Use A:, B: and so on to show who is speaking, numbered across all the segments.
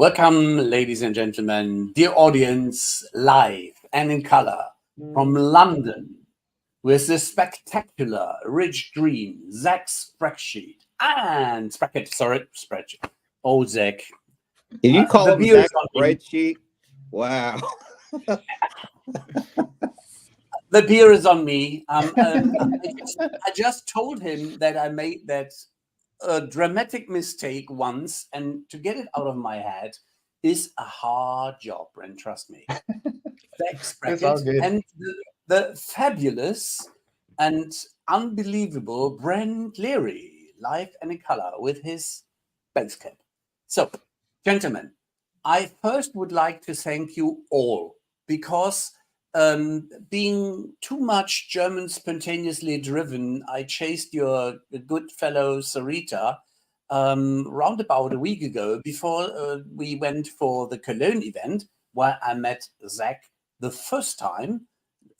A: Welcome, ladies and gentlemen, dear audience, live and in color from London with the spectacular, rich green Zach spreadsheet. Oh, Zach.
B: Did you call him Zach spreadsheet? Wow.
A: The beer is on me. I just told him that I made that dramatic mistake once, and to get it out of my head is a hard job, Brent, trust me. And the fabulous and unbelievable Brent Leary, live and in color with his base cap. So, gentlemen, I first would like to thank you all, because being too much German spontaneously driven, I chased your good fellow Sarita round about a week ago before we went for the Cologne event, where I met Zach the first time.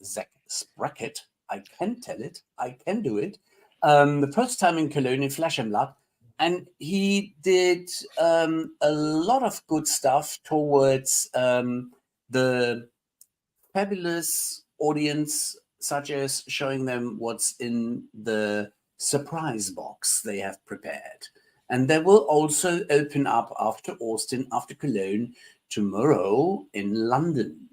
A: Zach Sprackett, I can tell it, I can do it. The first time in Cologne in Flesh and Blood. And he did a lot of good stuff towards the fabulous audience, such as showing them what's in the surprise box they have prepared. And they will also open up after Austin, after Cologne, tomorrow in London.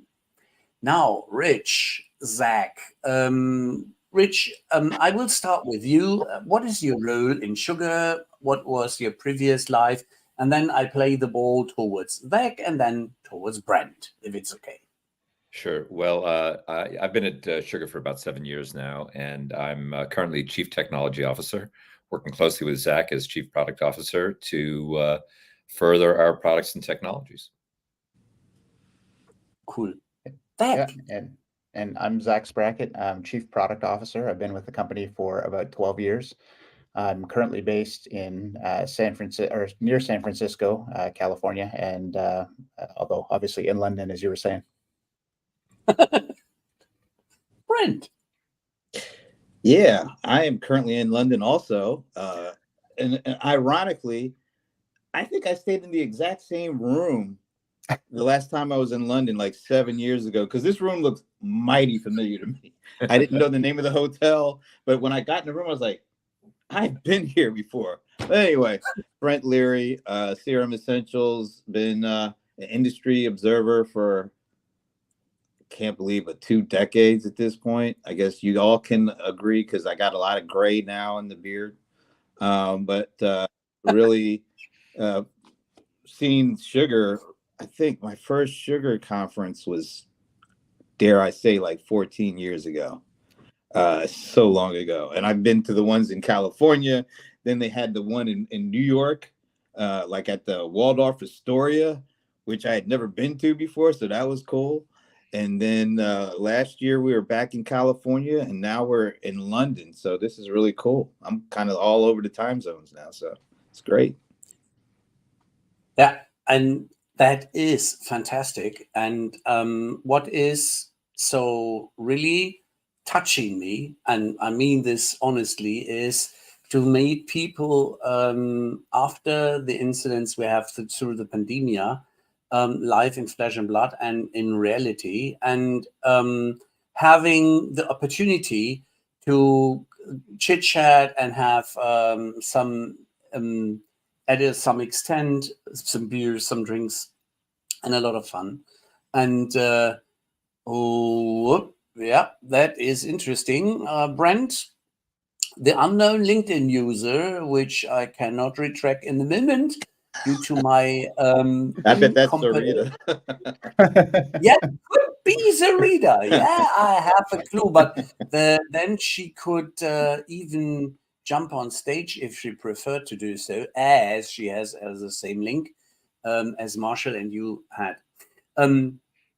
A: Now, Rich, Zach, Rich, I will start with you. What is your role in Sugar? What was your previous life? And then I play the ball towards Zach and then towards Brent, if it's okay.
C: Sure. Well, I've been at Sugar for about 7 years now, and I'm currently Chief Technology Officer, working closely with Zach as Chief Product Officer to further our products and technologies.
A: Cool.
D: Yeah, and I'm Zach Sprackett. I'm Chief Product Officer. I've been with the company for about 12 years. I'm currently based in San Francisco, or near San Francisco, California, and although obviously in London, as you were saying.
A: Brent.
B: Yeah, I am currently in London also. And ironically, I think I stayed in the exact same room the last time I was in London, like 7 years ago, because this room looks mighty familiar to me. I didn't know the name of the hotel, but when I got in the room, I was like, I've been here before. But anyway, Brent Leary, CRM Essentials, been an industry observer for, can't believe it, 2 decades at this point. I guess you all can agree, because I got a lot of gray now in the beard. But really seeing Sugar, I think my first Sugar conference was, dare I say, like 14 years ago. So long ago. And I've been to the ones in California. Then they had the one in New York, like at the Waldorf Astoria, which I had never been to before. So that was cool. And then last year we were back in California, and now we're in London. So this is really cool. I'm kind of all over the time zones now. So it's great.
A: Yeah, and that is fantastic. And what is so really touching me, and I mean this honestly, is to meet people after the incidents we have through the pandemia, live in flesh and blood and in reality, and having the opportunity to chit chat and have some at some extent, some beers, some drinks, and a lot of fun. And yeah, that is interesting. Brent, the unknown LinkedIn user, which I cannot retract in the moment due to my
B: I bet that's Sarita.
A: Yeah, could be Sarita. Yeah, I have a clue, but then she could even jump on stage if she preferred to do so, as she has the same link as Marshall and you had.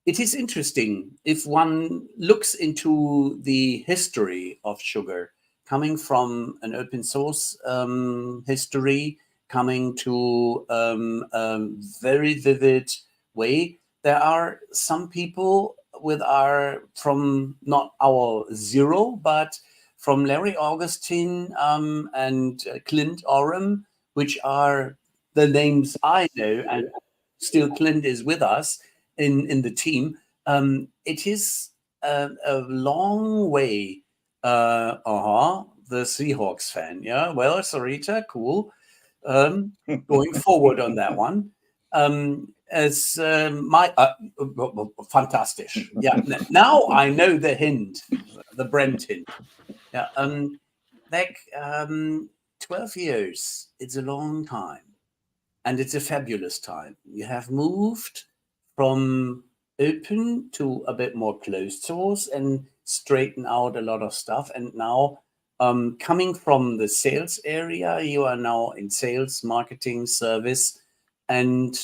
A: It is interesting if one looks into the history of Sugar, coming from an open source history, coming to a very vivid way. There are some people from not our zero, but from Larry Augustine and Clint Oram, which are the names I know. And still Clint is with us in the team. It is a long way. The Seahawks fan. Yeah, well, Sarita, cool. Going forward on that one. As my fantastic. Yeah. Now I know the hint, the Brent hint. Yeah. Like 12 years. It's a long time, and it's a fabulous time. You have moved from open to a bit more closed source and straighten out a lot of stuff. And now, coming from the sales area, you are now in sales, marketing, service, and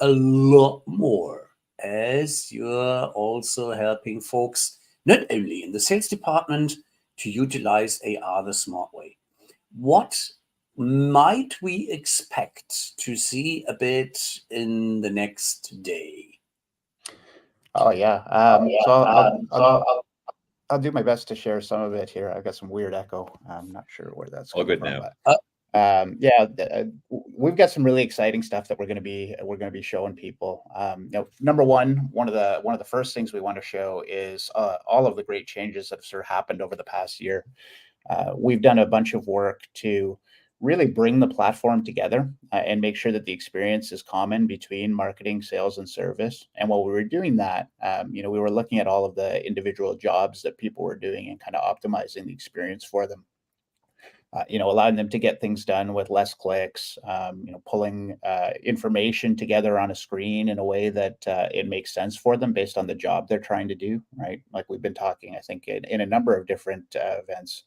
A: a lot more, as you're also helping folks not only in the sales department to utilize AR the smart way. What might we expect to see a bit in the next day?
D: Oh yeah. I'll do my best to share some of it here. I've got some weird echo. I'm not sure where that's
C: all
D: coming
C: good
D: from,
C: now.
D: But we've got some really exciting stuff that we're going to be showing people. Number one of the first things we want to show is all of the great changes that have sort of happened over the past year. We've done a bunch of work to really bring the platform together and make sure that the experience is common between marketing, sales, and service. And while we were doing that, we were looking at all of the individual jobs that people were doing and kind of optimizing the experience for them. Allowing them to get things done with less clicks, pulling information together on a screen in a way that it makes sense for them based on the job they're trying to do, right? Like we've been talking, I think, in a number of different events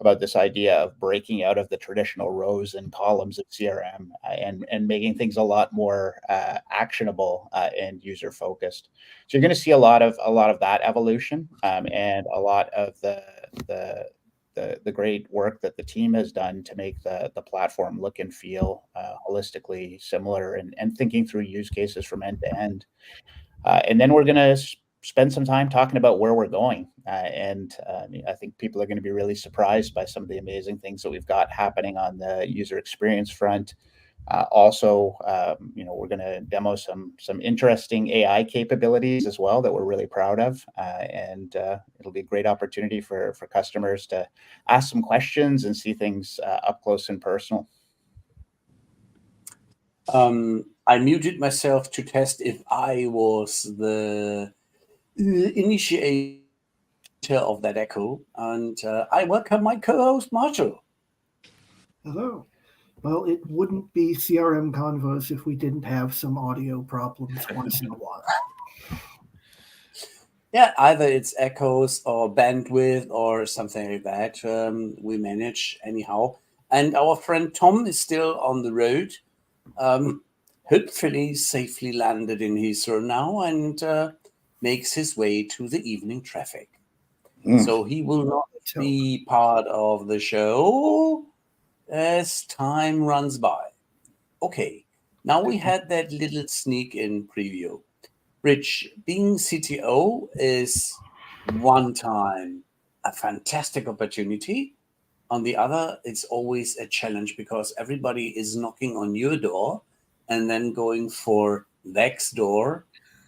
D: about this idea of breaking out of the traditional rows and columns of CRM and making things a lot more actionable and user focused. So you're going to see a lot of that evolution and a lot of the great work that the team has done to make the platform look and feel holistically similar and thinking through use cases from end to end. And then we're going to spend some time talking about where we're going. I think people are going to be really surprised by some of the amazing things that we've got happening on the user experience front. We're going to demo some interesting AI capabilities as well that we're really proud of, and it'll be a great opportunity for customers to ask some questions and see things up close and personal.
A: I muted myself to test if I was the initiator of that echo, and I welcome my co-host Marshall.
E: Hello. Well, it wouldn't be CRMKonvos if we didn't have some audio problems once in a while.
A: Yeah, either it's echoes or bandwidth or something like that. We manage anyhow. And our friend Tom is still on the road. Hopefully safely landed in Heathrow now and makes his way to the evening traffic. So he will not be part of the show as time runs by. Okay, now we had that little sneak in preview. Rich, being CTO is one time a fantastic opportunity. On the other, it's always a challenge because everybody is knocking on your door and then going for next door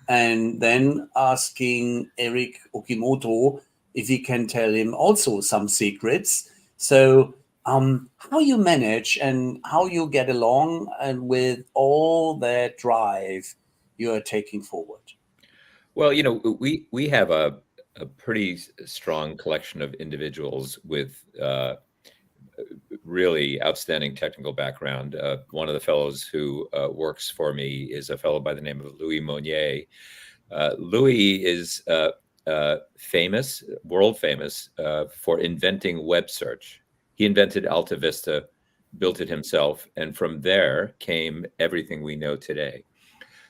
A: and then asking Eric Okimoto if he can tell him also some secrets. So how you manage and how you get along and with all that drive you are taking forward?
C: Well, we have a pretty strong collection of individuals with really outstanding technical background. One of the fellows who works for me is a fellow by the name of Louis Monnier. Louis is famous, world famous, for inventing web search. He invented Alta Vista, built it himself, and from there came everything we know today.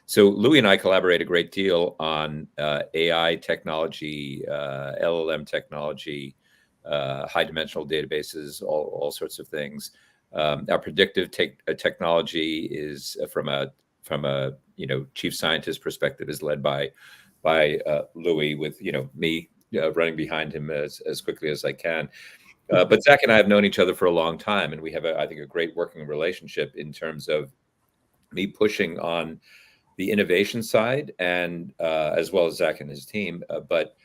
C: So Louis and I collaborate a great deal on AI technology, LLM technology, high-dimensional databases, all sorts of things. Our predictive technology is from a chief scientist perspective is led by Louis, with me running behind him as quickly as I can. But Zach and I have known each other for a long time, and we have I think a great working relationship in terms of me pushing on the innovation side, and as well as Zach and his team. But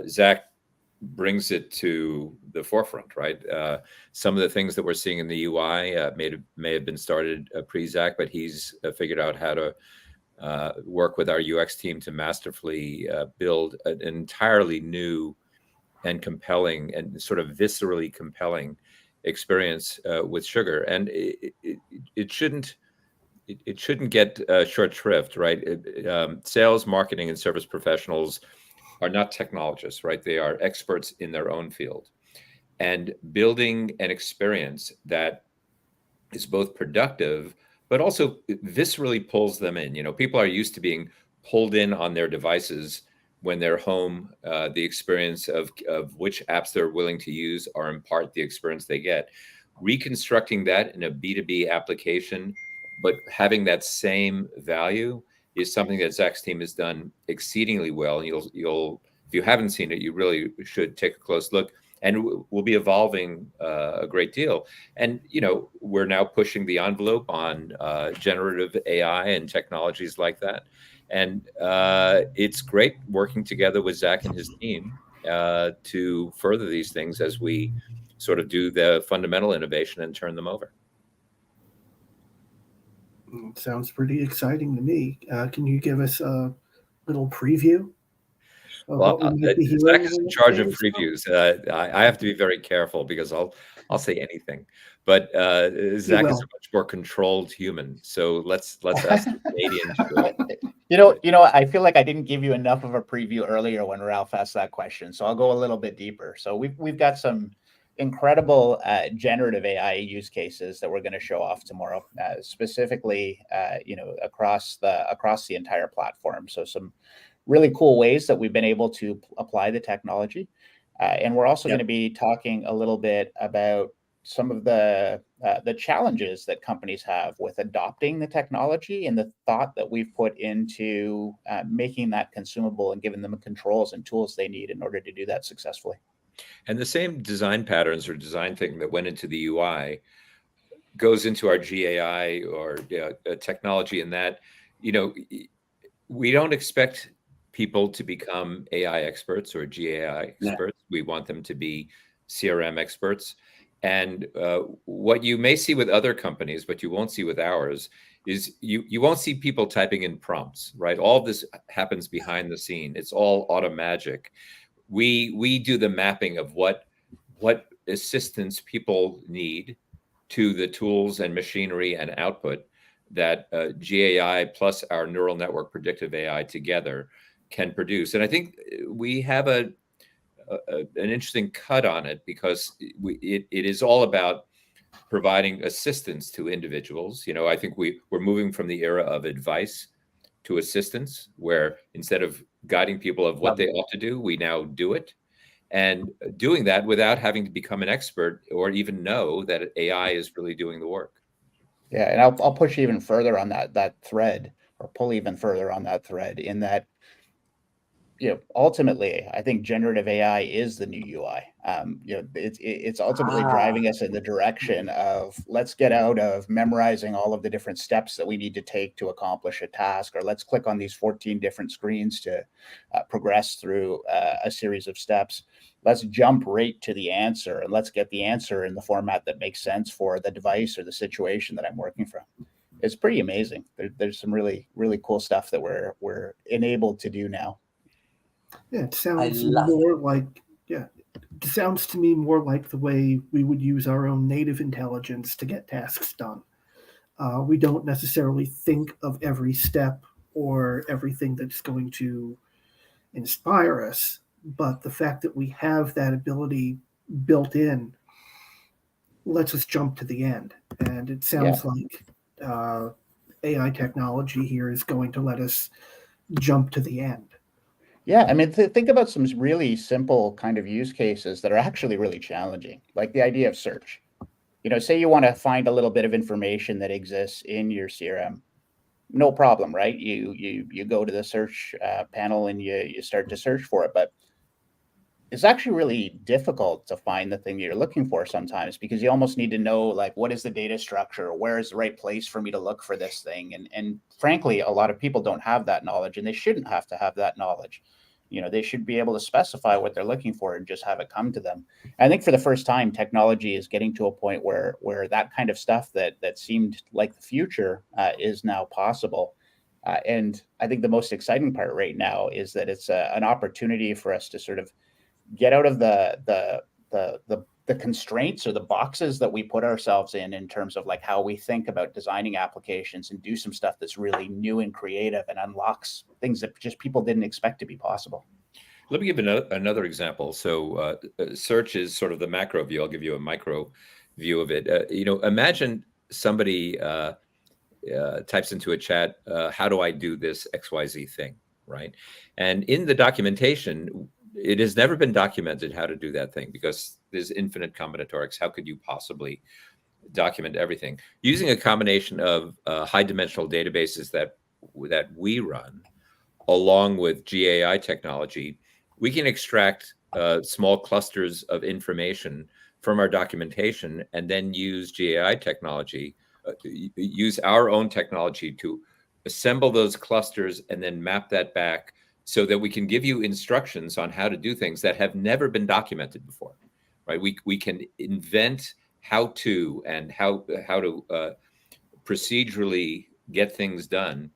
C: Zach brings it to the forefront, right? Some of the things that we're seeing in the UI may have been started pre-Zach, but he's figured out how to work with our UX team to masterfully build an entirely new and compelling and sort of viscerally compelling experience with Sugar. And it shouldn't get short shrift, right? Sales, marketing, and service professionals are not technologists, right? They are experts in their own field. And building an experience that is both productive, but also viscerally pulls them in. People are used to being pulled in on their devices when they're home. The experience of which apps they're willing to use are in part the experience they get. Reconstructing that in a B2B application, but having that same value is something that Zach's team has done exceedingly well. And you'll if you haven't seen it, you really should take a close look. And we'll be evolving a great deal. And we're now pushing the envelope on generative AI and technologies like that. And it's great working together with Zach and his team to further these things as we sort of do the fundamental innovation and turn them over.
E: Sounds pretty exciting to me. Can you give us a little preview?
C: Well, Zach is in charge of previews. I have to be very careful because I'll say anything. But Zach is a much more controlled human. So let's ask the Canadian to do it.
D: I feel like I didn't give you enough of a preview earlier when Ralph asked that question. So I'll go a little bit deeper. So we've got some incredible generative AI use cases that we're going to show off tomorrow, specifically, across the entire platform. So some really cool ways that we've been able to apply the technology, and we're also going to be talking a little bit about some of the challenges that companies have with adopting the technology and the thought that we've put into making that consumable and giving them the controls and tools they need in order to do that successfully.
C: And the same design patterns or design thing that went into the UI goes into our GAI or technology, in that, we don't expect people to become AI experts or GAI experts. No. We want them to be CRM experts. And what you may see with other companies, but you won't see with ours, is you won't see people typing in prompts, right? All of this happens behind the scene. It's all automagic. We do the mapping of what assistance people need to the tools and machinery and output that GAI plus our neural network predictive AI together can produce. And I think we have an interesting cut on it, because it is all about providing assistance to individuals. I think we're moving from the era of advice to assistance, where instead of guiding people of what they ought to do, we now do it. And doing that without having to become an expert or even know that AI is really doing the work.
D: Yeah, and I'll push even further on that thread, or pull even further on that thread, in that, ultimately, I think generative AI is the new UI. It's ultimately driving us in the direction of, let's get out of memorizing all of the different steps that we need to take to accomplish a task, or let's click on these 14 different screens to progress through a series of steps. Let's jump right to the answer, and let's get the answer in the format that makes sense for the device or the situation that I'm working from. It's pretty amazing. There's some really, really cool stuff that we're enabled to do now.
E: Yeah, it sounds more like, it sounds to me more like the way we would use our own native intelligence to get tasks done. We don't necessarily think of every step or everything that's going to inspire us, but the fact that we have that ability built in lets us jump to the end. And it sounds like AI technology here is going to let us jump to the end.
D: Yeah, I mean, think about some really simple kind of use cases that are actually really challenging, like the idea of search. Say you want to find a little bit of information that exists in your CRM. No problem, right? You go to the search panel and you start to search for it. But it's actually really difficult to find the thing that you're looking for sometimes, because you almost need to know, like, what is the data structure? Where is the right place for me to look for this thing? And frankly, a lot of people don't have that knowledge, and they shouldn't have to have that knowledge. They should be able to specify what they're looking for and just have it come to them. I think for the first time, technology is getting to a point where that kind of stuff that seemed like the future is now possible. And I think the most exciting part right now is that it's an opportunity for us to sort of get out of the constraints or the boxes that we put ourselves in terms of like how we think about designing applications, and do some stuff that's really new and creative and unlocks things that just people didn't expect to be possible.
C: Let me give another example. So search is sort of the macro view. I'll give you a micro view of it. Imagine somebody types into a chat, how do I do this XYZ thing, right? And in the documentation, it has never been documented how to do that thing, because there's infinite combinatorics. How could you possibly document everything? Using a combination of high dimensional databases that we run, along with GAI technology, we can extract small clusters of information from our documentation, and then use GAI technology, use our own technology to assemble those clusters and then map that back, so that we can give you instructions on how to do things that have never been documented before, right? We can invent how to procedurally get things done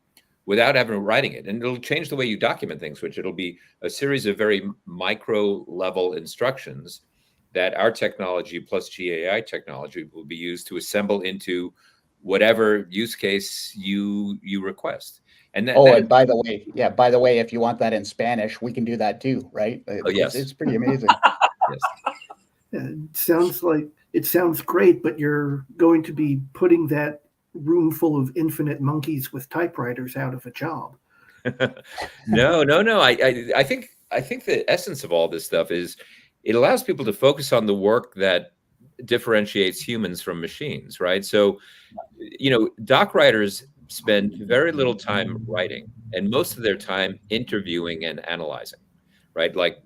C: without ever writing it. And it'll change the way you document things, which it'll be a series of very micro level instructions that our technology plus GAI technology will be used to assemble into whatever use case you request. And
D: and by the way, if you want that in Spanish, we can do that too, right?
C: Yes.
D: It's pretty amazing.
C: Yes.
E: Yeah, it sounds great, but you're going to be putting that room full of infinite monkeys with typewriters out of a job.
C: No. I think the essence of all this stuff is it allows people to focus on the work that differentiates humans from machines, right? So, doc writers spend very little time writing, and most of their time interviewing and analyzing, right? Like,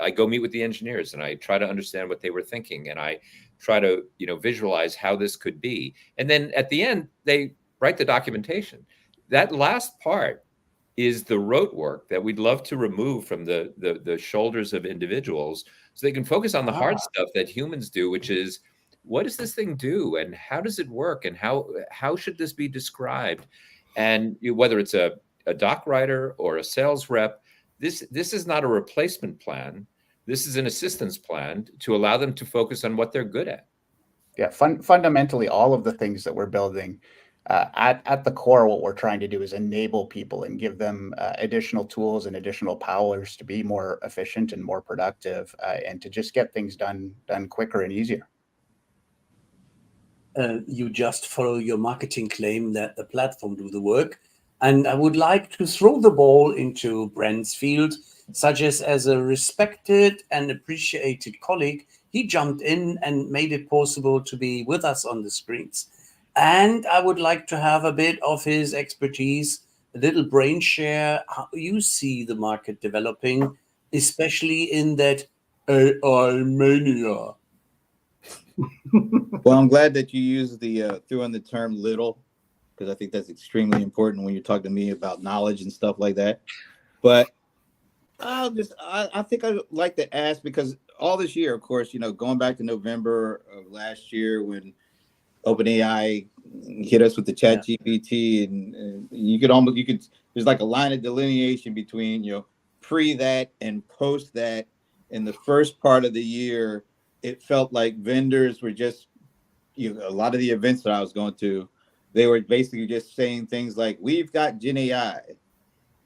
C: I go meet with the engineers, and I try to understand what they were thinking, and I try to, visualize how this could be. And then at the end, they write the documentation. That last part is the rote work that we'd love to remove from the shoulders of individuals, so they can focus on the hard stuff that humans do, which is, what does this thing do, and how does it work, and how should this be described? And whether it's a doc writer or a sales rep, this is not a replacement plan. This is an assistance plan to allow them to focus on what they're good at.
D: Yeah, fundamentally, all of the things that we're building, at the core, what we're trying to do is enable people and give them additional tools and additional powers to be more efficient and more productive, and to just get things done quicker and easier.
A: You just follow your marketing claim that the platform do the work. And I would like to throw the ball into Brent's field, such as a respected and appreciated colleague. He jumped in and made it possible to be with us on the screens. And I would like to have a bit of his expertise, a little brain share, how you see the market developing, especially in that AI mania.
B: Well, I'm glad that you used threw in the term little, because I think that's extremely important when you're talking to me about knowledge and stuff like that. But I think I'd like to ask, because all this year, of course, going back to November of last year when OpenAI hit us with the chat GPT, and there's like a line of delineation between, pre that and post that. In the first part of the year, it felt like vendors were just, a lot of the events that I was going to, they were basically just saying things like, we've got Gen AI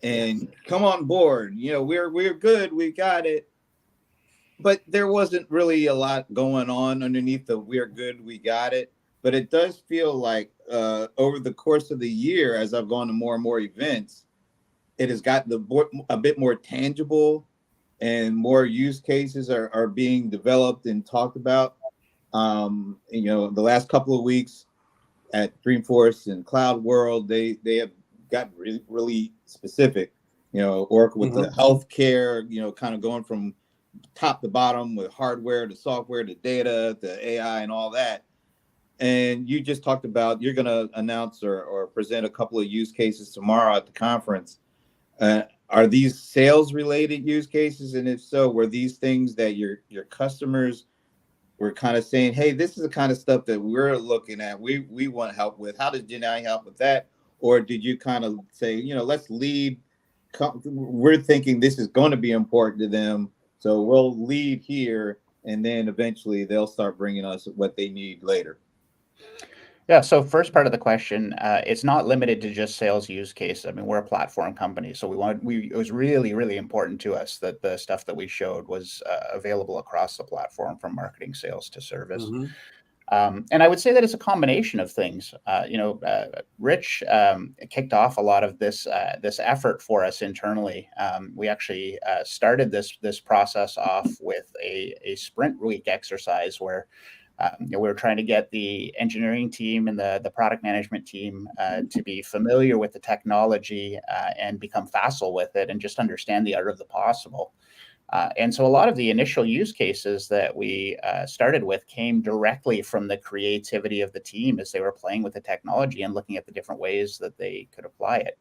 B: and come on board, we're good, we got it. But there wasn't really a lot going on underneath the we're good, we got it. But it does feel like over the course of the year, as I've gone to more and more events, it has gotten a bit more tangible, and more use cases are being developed and talked about. The last couple of weeks at Dreamforce and Cloud World, they have got really, really specific. Oracle with the healthcare, kind of going from top to bottom with hardware, the software, the data, the AI, and all that. And you just talked about you're going to announce or present a couple of use cases tomorrow at the conference. Are these sales related use cases? And if so, were these things that your customers were kind of saying, hey, this is the kind of stuff that we're looking at, we want help with? How does Gen.AI help with that? Or did you kind of say, let's lead, we're thinking this is going to be important to them, so we'll lead here, and then eventually they'll start bringing us what they need later?
D: Yeah. So first part of the question, it's not limited to just sales use case. I mean, we're a platform company, so it was really, really important to us that the stuff that we showed was available across the platform, from marketing, sales to service.
A: Mm-hmm.
D: And I would say that it's a combination of things. Rich kicked off a lot of this effort for us internally. We actually started this process off with a sprint week exercise where we were trying to get the engineering team and the product management team to be familiar with the technology and become facile with it and just understand the art of the possible. And so a lot of the initial use cases that we started with came directly from the creativity of the team as they were playing with the technology and looking at the different ways that they could apply it.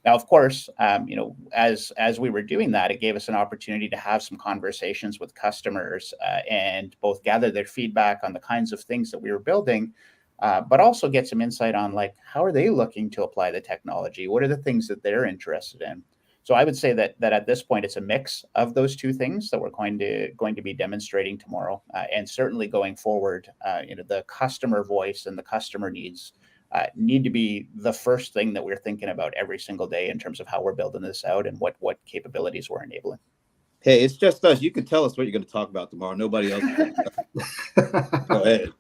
D: Now, of course, as we were doing that, it gave us an opportunity to have some conversations with customers and both gather their feedback on the kinds of things that we were building, but also get some insight on how are they looking to apply the technology? What are the things that they're interested in? So I would say that at this point, it's a mix of those two things that we're going to be demonstrating tomorrow, and certainly going forward. The customer voice and the customer needs need to be the first thing that we're thinking about every single day in terms of how we're building this out and what capabilities we're enabling.
B: Hey, it's just us. You can tell us what you're going to talk about tomorrow. Nobody else. Go ahead.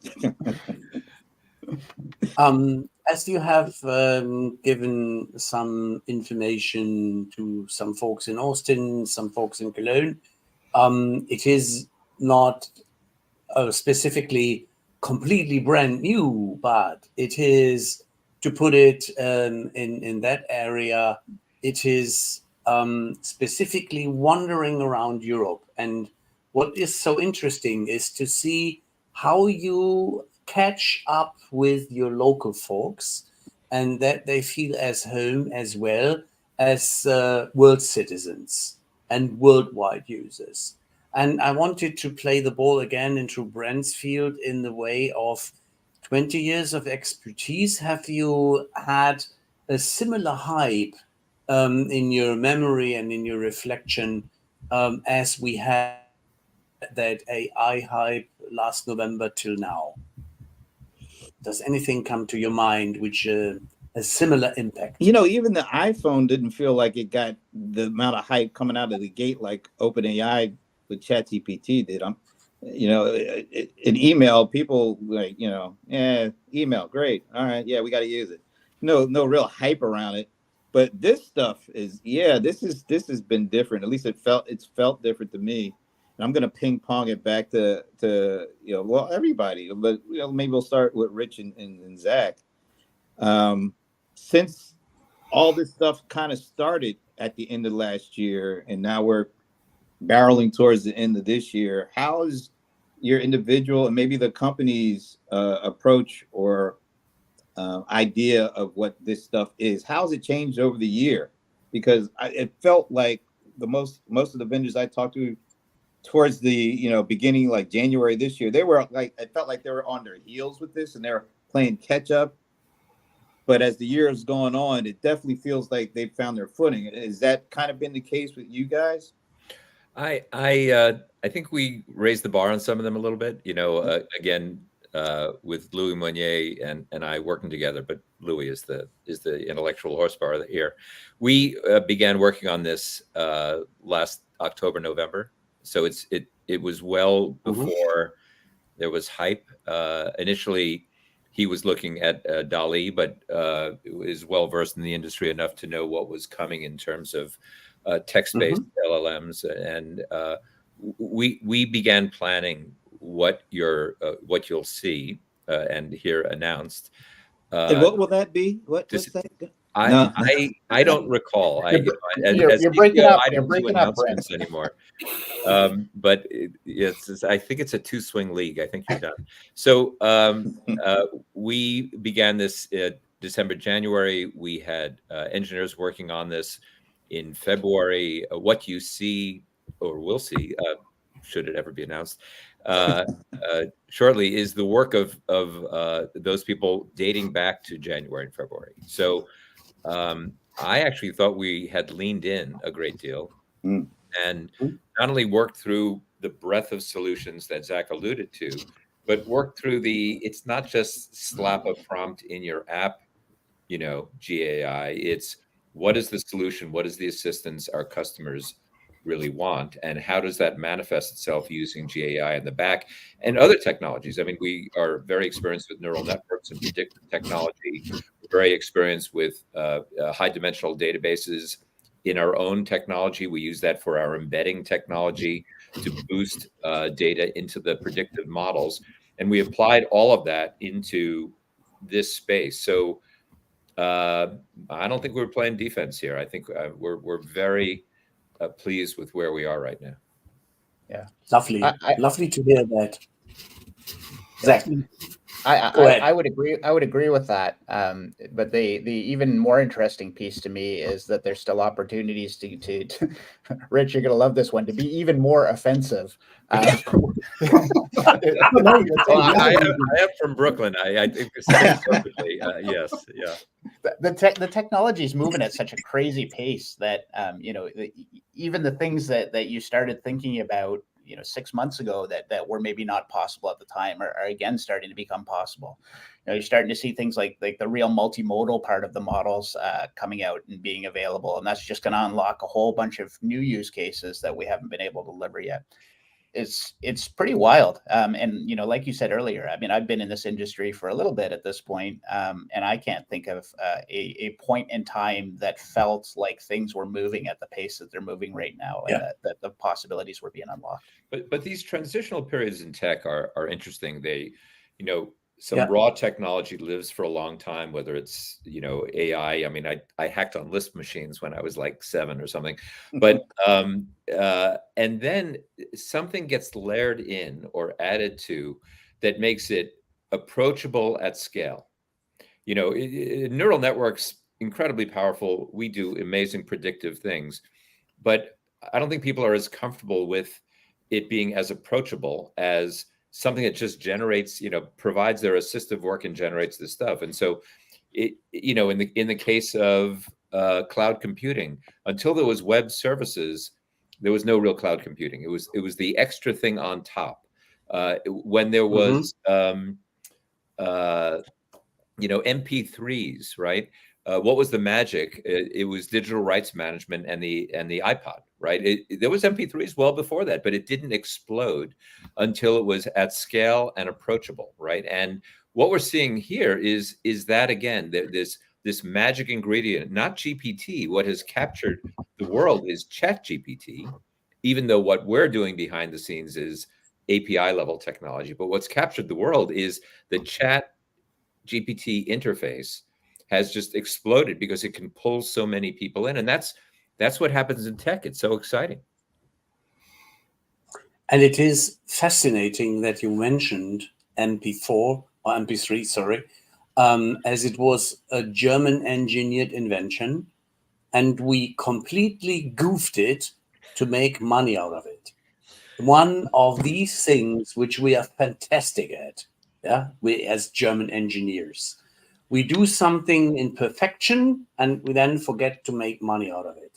A: As you have given some information to some folks in Austin, some folks in Cologne, it is not specifically completely brand new, but it is, to put it in that area, it is specifically wandering around Europe. And what is so interesting is to see how you catch up with your local folks and that they feel as home as well as world citizens and worldwide users. And I wanted to play the ball again into Brent's field in the way of 20 years of expertise. Have you had a similar hype in your memory and in your reflection as we had that AI hype last November till now? Does anything come to your mind which a similar impact?
B: Even the iPhone didn't feel like it got the amount of hype coming out of the gate like OpenAI with ChatGPT did. In email, people email, great, all right, yeah, we got to use it. No real hype around it. But this stuff is, this has been different. At least it's felt different to me. And I'm going to ping pong it back to everybody. But maybe we'll start with Rich and Zach. Since all this stuff kind of started at the end of last year, and now we're barreling towards the end of this year, how is your individual and maybe the company's approach or idea of what this stuff is? How has it changed over the year? Because it felt like most of the vendors I talked to towards the beginning, like January this year, it felt like they were on their heels with this and they're playing catch up. But as the year has gone on, it definitely feels like they've found their footing. Has that kind of been the case with you guys?
C: I think we raised the bar on some of them a little bit. Again, with Louis Meunier and I working together, but Louis is the intellectual horsepower here. We began working on this last October, November. So it was well before there was hype. Initially, he was looking at DALL-E, but is well versed in the industry enough to know what was coming in terms of text-based LLMs, and we began planning what you'll see and hear announced.
B: And what will that be? What's that?
C: I don't recall. As
D: You're breaking
C: CEO,
D: up.
C: I
D: You're
C: don't do
D: breaking up, Brent.
C: announcements anymore. But I think it's a two-swing league. I think you're done. So we began this December, January. We had engineers working on this in February. What you see or will see, should it ever be announced, shortly, is the work of those people dating back to January and February. So I actually thought we had leaned in a great deal and not only worked through the breadth of solutions that Zach alluded to, but worked through it's not just slap a prompt in your app, GAI. It's what is the solution? What is the assistance our customers really want? And how does that manifest itself using GAI in the back and other technologies? I mean, we are very experienced with neural networks and predictive technology. We're very experienced with high dimensional databases in our own technology. We use that for our embedding technology to boost data into the predictive models. And we applied all of that into this space. So I don't think we're playing defense here. I think we're very pleased with where we are right now.
D: Yeah,
A: lovely, lovely to hear that. Zach,
D: I would agree. I would agree with that. But the even more interesting piece to me is that there's still opportunities to Rich, you're going to love this one, to be even more offensive.
C: I am from Brooklyn. I think perfectly. Yes, yeah.
D: The technology is moving at such a crazy pace that even the things that you started thinking about 6 months ago that were maybe not possible at the time are again starting to become possible. You're starting to see things like the real multimodal part of the models coming out and being available, and that's just going to unlock a whole bunch of new use cases that we haven't been able to deliver yet. It's pretty wild. And like you said earlier, I mean, I've been in this industry for a little bit at this point, and I can't think of a point in time that felt like things were moving at the pace that they're moving right now, and that the possibilities were being unlocked.
C: But these transitional periods in tech are interesting. They, some raw technology lives for a long time, whether it's, AI. I mean, I hacked on Lisp machines when I was like 7 or something, but, and then something gets layered in or added to that makes it approachable at scale. Neural networks, incredibly powerful. We do amazing predictive things, but I don't think people are as comfortable with it being as approachable as something that just generates, provides their assistive work and generates this stuff. And so, in the case of cloud computing, until there was web services, there was no real cloud computing. It was the extra thing on top. When there was, MP3s, right? What was the magic? It was digital rights management and the iPod, right? There was MP3s well before that, but it didn't explode until it was at scale and approachable, right? And what we're seeing here is that again, this magic ingredient, not GPT. What has captured the world is ChatGPT, even though what we're doing behind the scenes is API level technology. But what's captured the world is the ChatGPT interface has just exploded because it can pull so many people in. And that's what happens in tech. It's so exciting.
A: And it is fascinating that you mentioned MP4 or MP3, sorry, as it was a German engineered invention, and we completely goofed it to make money out of it. One of these things which we are fantastic at, we as German engineers. We do something in perfection and we then forget to make money out of it.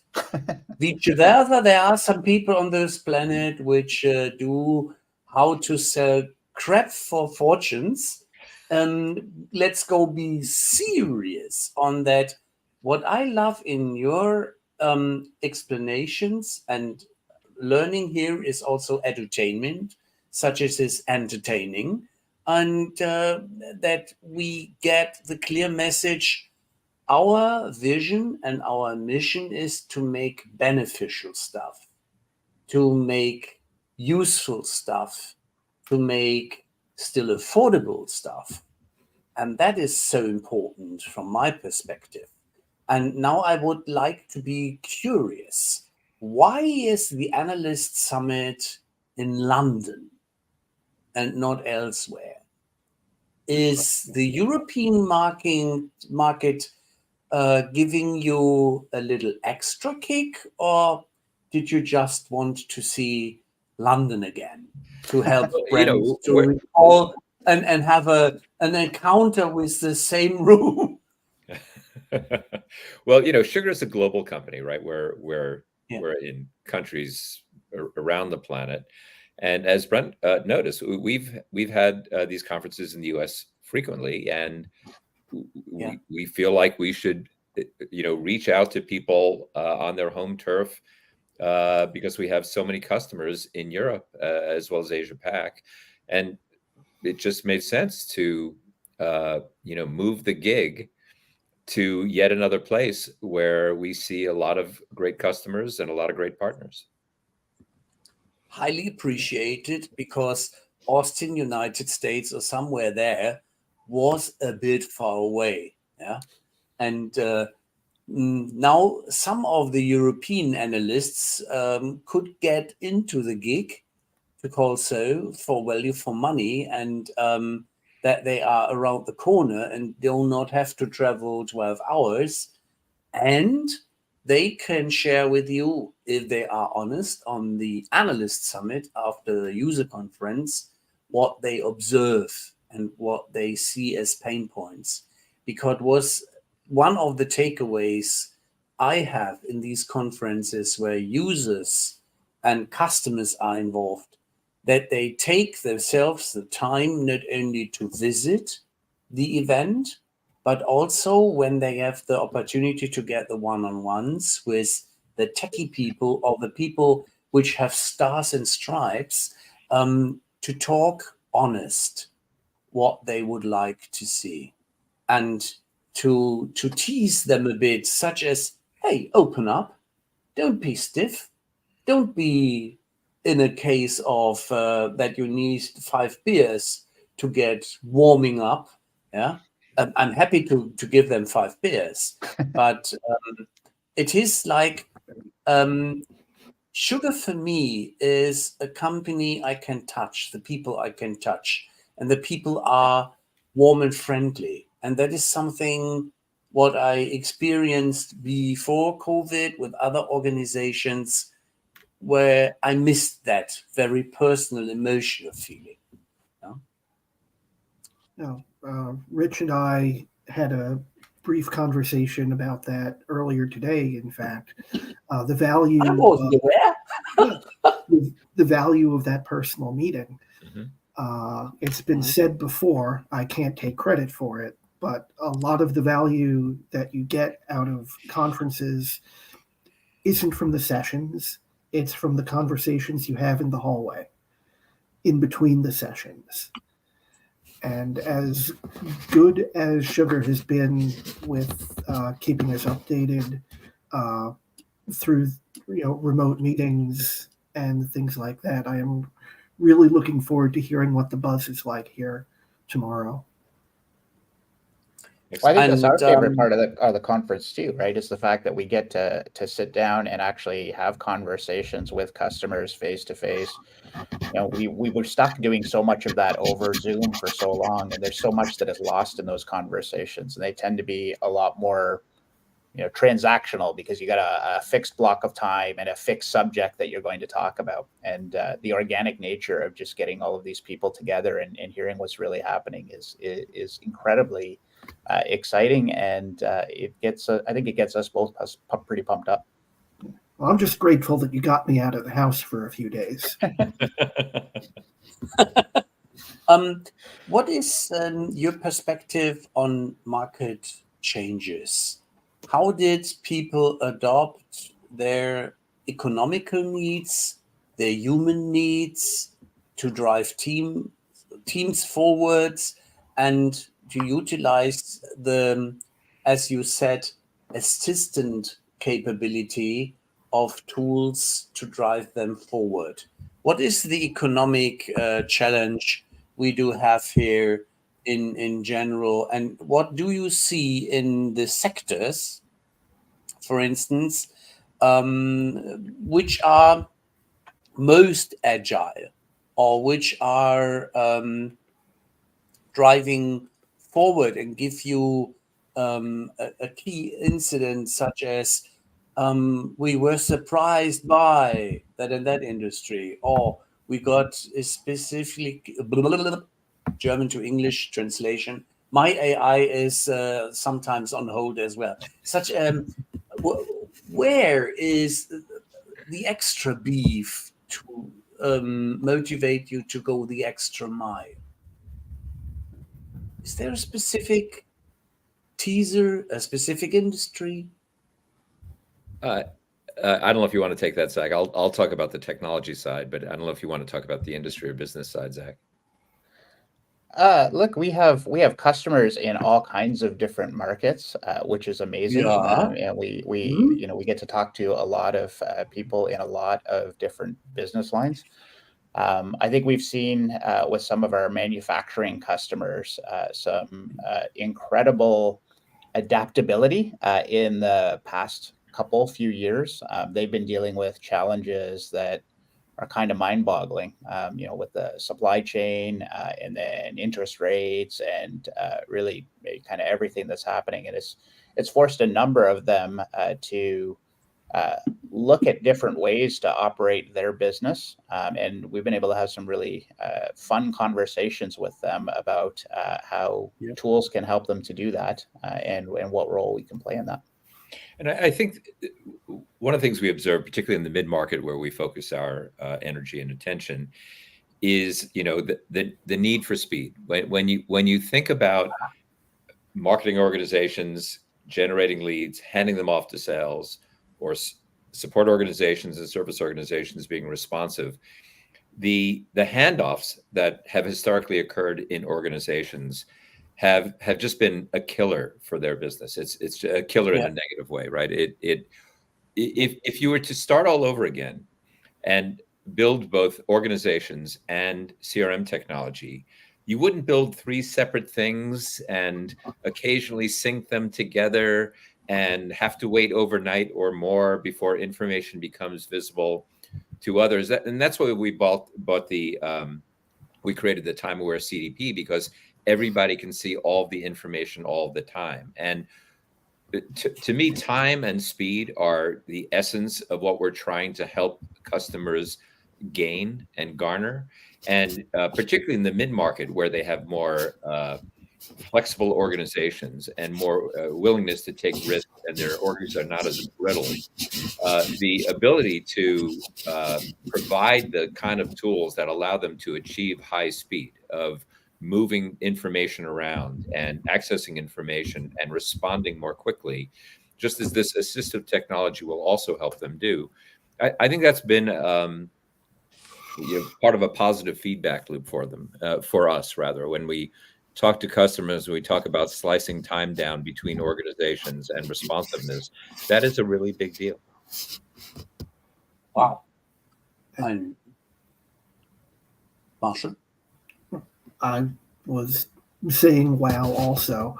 A: Vice versa, there are some people on this planet which do how to sell crap for fortunes. Let's go be serious on that. What I love in your explanations and learning here is also edutainment, such as is entertaining. And that we get the clear message, our vision and our mission is to make beneficial stuff, to make useful stuff, to make still affordable stuff. And that is so important from my perspective. And now I would like to be curious. Why is the Analyst Summit in London and not elsewhere? Is the European market giving you a little extra kick, or did you just want to see London again to help brands to recall and have an encounter with the same room?
C: Well, Sugar is a global company, right? We're in countries around the planet, and as Brent noticed, we've had these conferences in the U.S. frequently, and we feel like we should, reach out to people on their home turf because we have so many customers in Europe as well as Asia Pac, and it just made sense to move the gig to yet another place where we see a lot of great customers and a lot of great partners.
A: Highly appreciated, because Austin, United States, or somewhere there was a bit far away. Yeah. And now some of the European analysts could get into the gig, to call so, for value for money, and that they are around the corner and do not have to travel 12 hours. And they can share with you, if they are honest, on the Analyst Summit after the user conference, what they observe and what they see as pain points. Because it was one of the takeaways I have in these conferences where users and customers are involved, that they take themselves the time not only to visit the event, but also when they have the opportunity to get the one-on-ones with the techie people or the people which have stars and stripes, to talk honest what they would like to see, and to tease them a bit, such as, hey, open up, don't be stiff, don't be in a case of that you need 5 beers to get warming up. Yeah, I'm happy to give them 5 beers, but it is like Sugar for me is a company I can touch, the people I can touch, and the people are warm and friendly. And that is something what I experienced before COVID with other organizations, where I missed that very personal, emotional feeling.
E: Rich and I had a brief conversation about that earlier today. In fact, the value
A: I wasn't aware.
E: the value of that personal meeting. It's been said before, I can't take credit for it, but a lot of the value that you get out of conferences isn't from the sessions, it's from the conversations you have in the hallway, in between the sessions. And as good as Sugar has been with keeping us updated through remote meetings and things like that, I am really looking forward to hearing what the buzz is like here tomorrow.
D: Well, I think that's our favorite part of the conference too, right? Is the fact that we get to sit down and actually have conversations with customers face to face. We were stuck doing so much of that over Zoom for so long, and there's so much that is lost in those conversations, and they tend to be a lot more transactional, because you got a fixed block of time and a fixed subject that you're going to talk about. And the organic nature of just getting all of these people together and hearing what's really happening is incredibly exciting. And I think it gets us both pretty pumped up.
E: Well, I'm just grateful that you got me out of the house for a few days.
A: What is your perspective on market changes? How did people adopt their economical needs, their human needs to drive teams forwards, and to utilize the, as you said, assistant capability of tools to drive them forward? What is the economic challenge we do have here in general, and what do you see in the sectors for instance, which are most agile or which are driving forward and give you a key incident such as we were surprised by that in that industry, or we got a specifically German to English translation. My AI is sometimes on hold as well. Such where is the extra beef to motivate you to go the extra mile? Is there a specific teaser, a specific industry?
C: I don't know if you want to take that, Zach. I'll talk about the technology side, but I don't know if you want to talk about the industry or business side, Zach.
D: Look, we have customers in all kinds of different markets, which is amazing.
A: Yeah.
D: And we get to talk to a lot of people in a lot of different business lines. I think we've seen with some of our manufacturing customers some incredible adaptability in the past few years. They've been dealing with challenges that are kind of mind-boggling, with the supply chain and then interest rates and really kind of everything that's happening. And it's forced a number of them to look at different ways to operate their business. And we've been able to have some really fun conversations with them about how tools can help them to do that and what role we can play in that.
C: And I think one of the things we observe, particularly in the mid-market where we focus our energy and attention, is the need for speed. When you think about marketing organizations generating leads, handing them off to sales, or support organizations and service organizations being responsive, the handoffs that have historically occurred in organizations have just been a killer for their business. It's a killer in a negative way, right? If you were to start all over again and build both organizations and CRM technology, you wouldn't build three separate things and occasionally sync them together and have to wait overnight or more before information becomes visible to others. And that's why we we created the Time Aware CDP, because everybody can see all the information all the time. And to me, time and speed are the essence of what we're trying to help customers gain and garner. And particularly in the mid-market, where they have more flexible organizations and more willingness to take risks, and their orgs are not as brittle. The ability to provide the kind of tools that allow them to achieve high speed of moving information around and accessing information and responding more quickly, just as this assistive technology will also help them do. I think that's been part of a positive feedback loop for them, for us rather, when we talk to customers, we talk about slicing time down between organizations and responsiveness. That is a really big deal.
A: Wow. And Marshall?
E: I was saying wow also.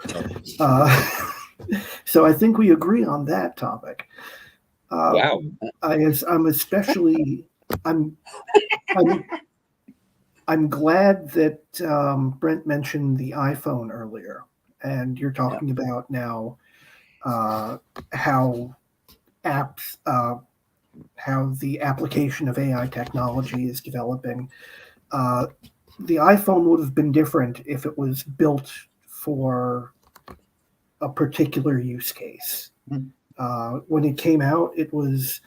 E: So I think we agree on that topic.
C: Wow.
E: I'm glad that Brent mentioned the iPhone earlier, and you're talking about now how the application of AI technology is developing. The iPhone would have been different if it was built for a particular use case. When it came out, it was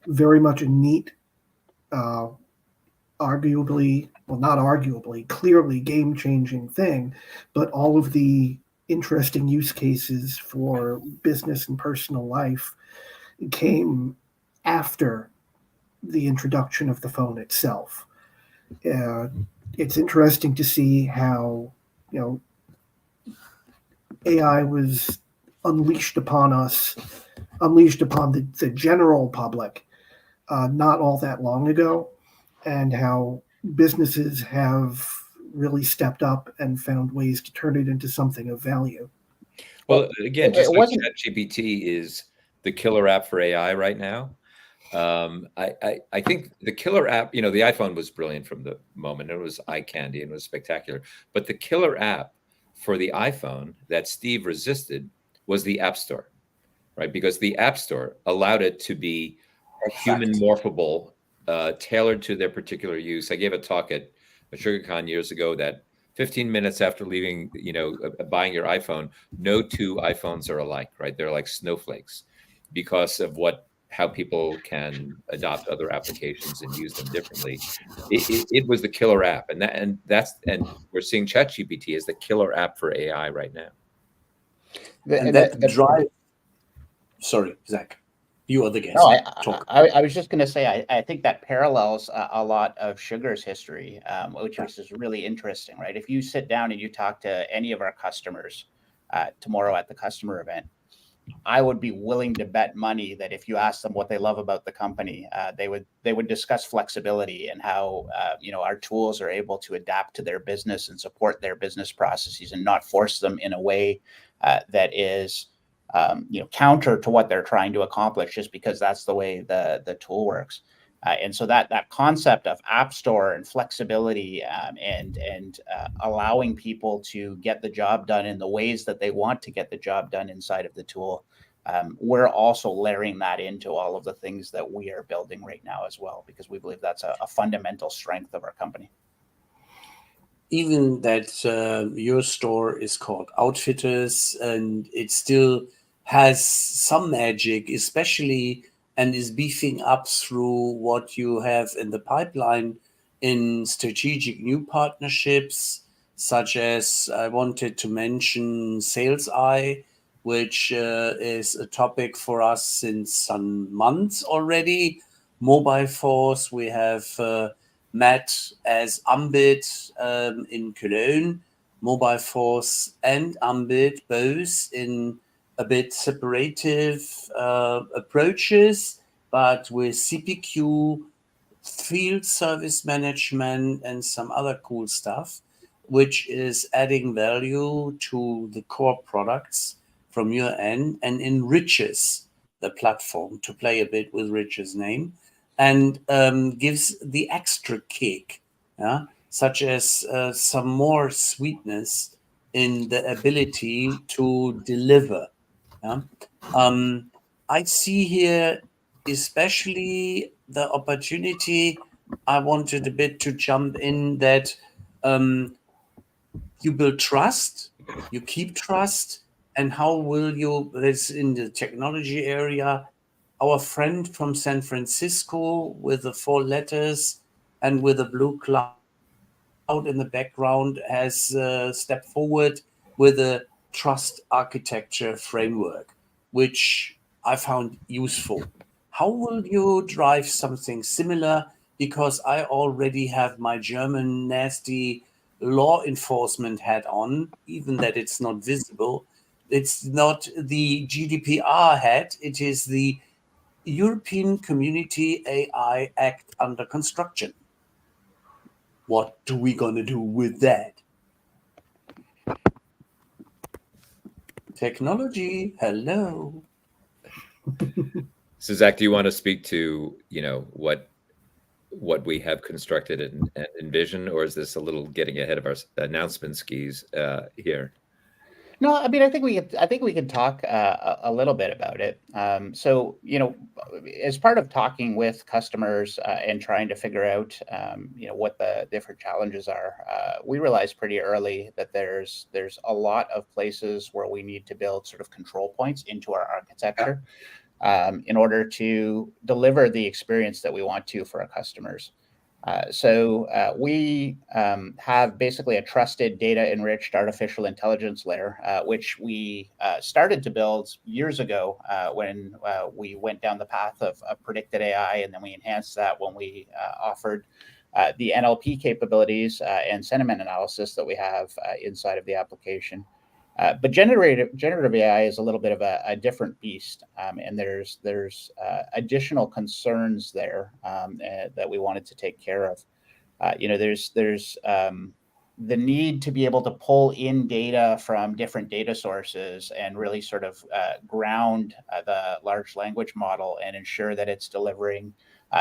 E: very much a neat, clearly game-changing thing, but all of the interesting use cases for business and personal life came after the introduction of the phone itself. It's interesting to see how AI was unleashed upon the general public not all that long ago, and how businesses have really stepped up and found ways to turn it into something of value.
C: Well, again, just like ChatGPT is the killer app for AI right now. I think the killer app, the iPhone was brilliant from the moment. It was eye candy and it was spectacular. But the killer app for the iPhone that Steve resisted was the App Store, right? Because the App Store allowed it to be human morphable, tailored to their particular use. I gave a talk at SugarCon years ago that 15 minutes after leaving, buying your iPhone, no two iPhones are alike, right? They're like snowflakes because of how people can adopt other applications and use them differently. It was the killer app, and we're seeing ChatGPT as the killer app for AI right now.
A: Sorry, Zach. You are the guest.
D: No, I was just going to say, I think that parallels a lot of Sugar's history, which is really interesting, right? If you sit down and you talk to any of our customers tomorrow at the customer event, I would be willing to bet money that if you ask them what they love about the company, they would discuss flexibility and how our tools are able to adapt to their business and support their business processes and not force them in a way that is counter to what they're trying to accomplish just because that's the way the tool works. And so that concept of App Store and flexibility and allowing people to get the job done in the ways that they want to get the job done inside of the tool, we're also layering that into all of the things that we are building right now as well, because we believe that's a fundamental strength of our company.
A: Even that your store is called Outfitters, and it still has some magic, especially, and is beefing up through what you have in the pipeline in strategic new partnerships, such as I wanted to mention Sales Eye, which is a topic for us since some months already. Mobile Force, we have met as Ambit in Cologne, Mobile Force and Ambit, both in a bit separative approaches, but with CPQ, field service management, and some other cool stuff, which is adding value to the core products from your end and enriches the platform, to play a bit with Rich's name, and gives the extra kick, such as some more sweetness in the ability to deliver. I see here especially the opportunity. I wanted a bit to jump in that you build trust, you keep trust, and how will you, this in the technology area, our friend from San Francisco with the 4 letters and with a blue cloud in the background has stepped forward with a trust architecture framework, which I found useful. How will you drive something similar? Because I already have my German nasty law enforcement hat on, even that it's not visible. It's not the GDPR hat, it is the European Community AI Act under construction. What do we gonna do with that? Technology, hello.
C: So Zach, do you want to speak to, what we have constructed and envision, or is this a little getting ahead of our announcement skis here?
D: No, I mean, I think we can talk a little bit about it. So, as part of talking with customers and trying to figure out, what the different challenges are, we realized pretty early that there's a lot of places where we need to build sort of control points into our architecture in order to deliver the experience that we want to for our customers. So we have basically a trusted data-enriched artificial intelligence layer, which we started to build years ago when we went down the path of predicted AI, and then we enhanced that when we offered the NLP capabilities and sentiment analysis that we have inside of the application. But generative AI is a little bit of a different beast, and there's additional concerns there that we wanted to take care of. There's the need to be able to pull in data from different data sources and really sort of ground the large language model and ensure that it's delivering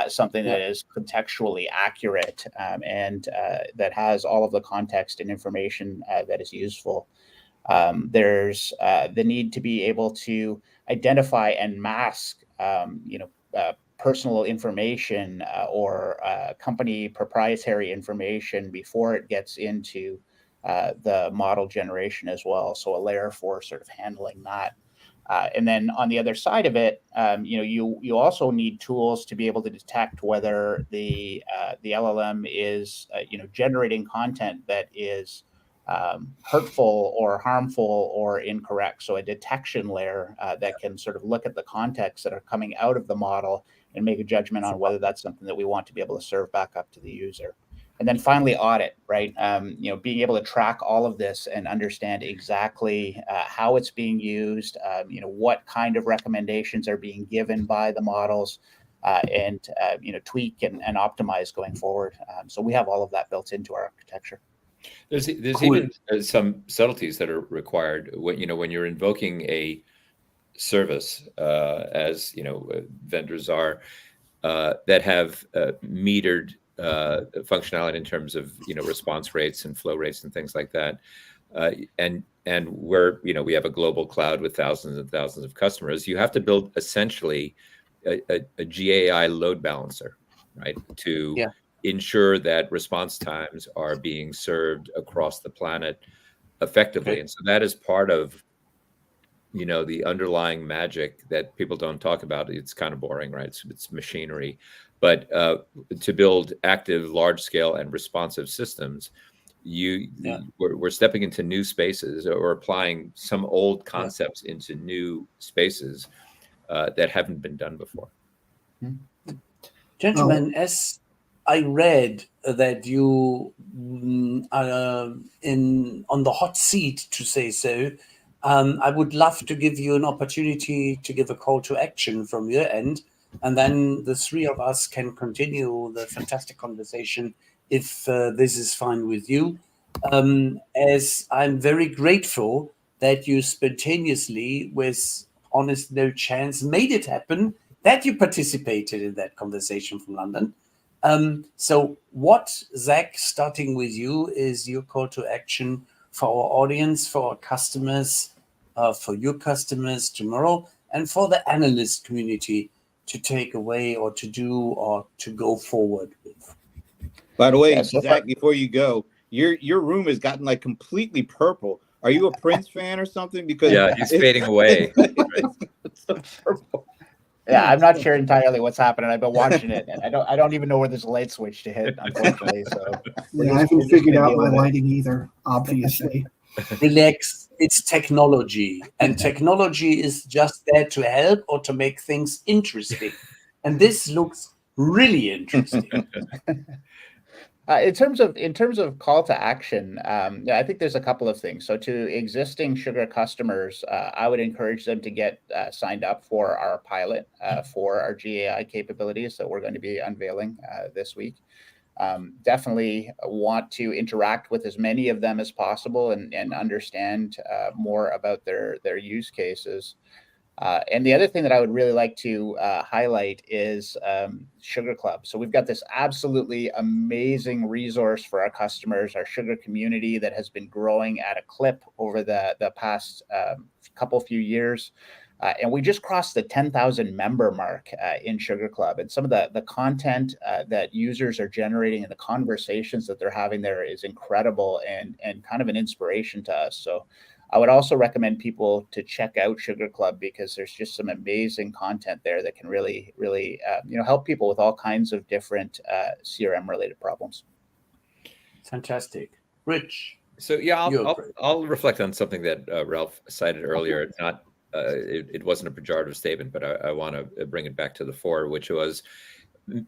D: something that is contextually accurate and that has all of the context and information that is useful. There's the need to be able to identify and mask, personal information or company proprietary information before it gets into the model generation as well. So a layer 4 sort of handling that. And then on the other side of it, you also need tools to be able to detect whether the LLM is generating content that is hurtful or harmful or incorrect. So a detection layer that can sort of look at the context that are coming out of the model and make a judgment on whether that's something that we want to be able to serve back up to the user. And then finally, audit, right? Being able to track all of this and understand exactly how it's being used, what kind of recommendations are being given by the models, and tweak and optimize going forward. So we have all of that built into our architecture.
C: There's even some subtleties that are required when you're invoking a service, as vendors are that have metered functionality in terms of response rates and flow rates and things like that, and where we have a global cloud with thousands and thousands of customers. You have to build essentially a GAI load balancer, right, to ensure that response times are being served across the planet effectively. And so that is part of the underlying magic that people don't talk about. It's kind of boring, right? It's machinery. But to build active, large scale and responsive systems, we're stepping into new spaces or applying some old concepts into new spaces that haven't been done before.
A: Gentlemen, as I read that you are on the hot seat, to say so, I would love to give you an opportunity to give a call to action from your end, and then the three of us can continue the fantastic conversation if this is fine with you. As I'm very grateful that you spontaneously, with honest no chance, made it happen, that you participated in that conversation from London. So what, Zach, starting with you, is your call to action for our audience, for our customers, for your customers tomorrow, and for the analyst community to take away or to do or to go forward with?
B: By the way, Zach, before you go, your room has gotten like completely purple. Are you a Prince fan or something? Because
C: he's fading away.
B: It's so purple.
D: Yeah, I'm not sure entirely what's happening. I've been watching it, and I don't even know where there's a light switch to hit, unfortunately. So
E: I haven't figured out my lighting either, obviously.
A: Relax, it's technology, and technology is just there to help or to make things interesting. And this looks really interesting.
D: In terms of call to action, I think there's a couple of things. So to existing Sugar customers, I would encourage them to get signed up for our pilot for our GAI capabilities that we're going to be unveiling this week. Definitely want to interact with as many of them as possible and understand more about their use cases. And the other thing that I would really like to highlight is Sugar Club. So we've got this absolutely amazing resource for our customers, our Sugar community that has been growing at a clip over the past few years. And we just crossed the 10,000 member mark in Sugar Club. And some of the content that users are generating and the conversations that they're having there is incredible and kind of an inspiration to us. So I would also recommend people to check out Sugar Club because there's just some amazing content there that can really, really, help people with all kinds of different CRM-related problems.
A: Fantastic. Rich.
C: So I'll reflect on something that Ralph cited earlier. It's not, it wasn't a pejorative statement, but I want to bring it back to the fore, which was